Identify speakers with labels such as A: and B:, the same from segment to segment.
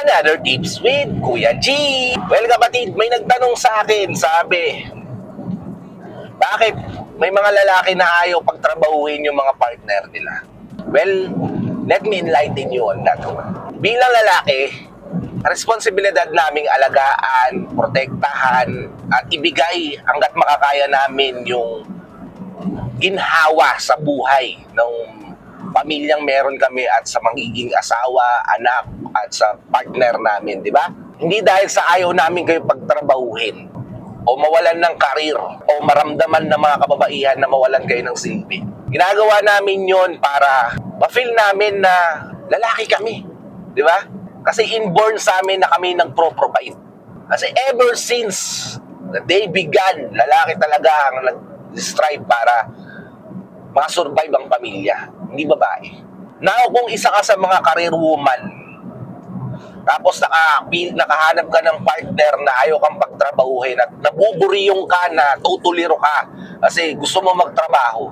A: Another Tips with Kuya G. Well, kapatid, may nagtanong sa akin, sabi, bakit may mga lalaki na ayaw pagtrabahuhin yung mga partner nila? Well, let me enlighten you on that one. Bilang lalaki, responsibilidad naming alagaan, protektahan, at ibigay hanggat makakaya namin yung ginhawa sa buhay ng pamilyang meron kami at sa magiging asawa, anak, at sa partner namin, di ba? Hindi dahil sa ayaw namin kayo pagtrabahuhin o mawalan ng karir o maramdaman ng mga kababaihan na mawalan kayo ng silbi. Ginagawa namin yon para ma-feel namin na lalaki kami, di ba? Kasi inborn sa amin na kami nagpro-provide. Kasi ever since the day began, lalaki talaga ang nag-strive para makasurvive ang pamilya, hindi babae. Now, kung isa ka sa mga career woman, tapos nakahanap ka ng partner na ayaw kang pagtrabahuhin at nabuburyong ka na tutuliro ka kasi gusto mo magtrabaho,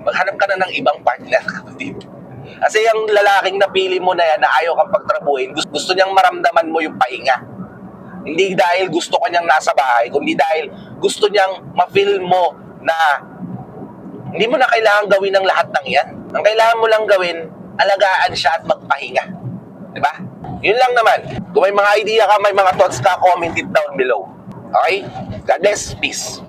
A: maghanap ka na ng ibang partner. Kasi yung lalaking napili mo na yan na ayaw kang pagtrabuhin, gusto niyang maramdaman mo yung pahinga. Hindi dahil gusto kanyang nasa bahay, kundi dahil gusto niyang ma-feel mo na hindi mo na kailangan gawin ang lahat ng yan. Ang kailangan mo lang gawin, alagaan siya at magpahinga. Diba? Yun lang naman. Kung may mga idea ka, may mga thoughts ka, comment it down below. Okay? God bless. Peace.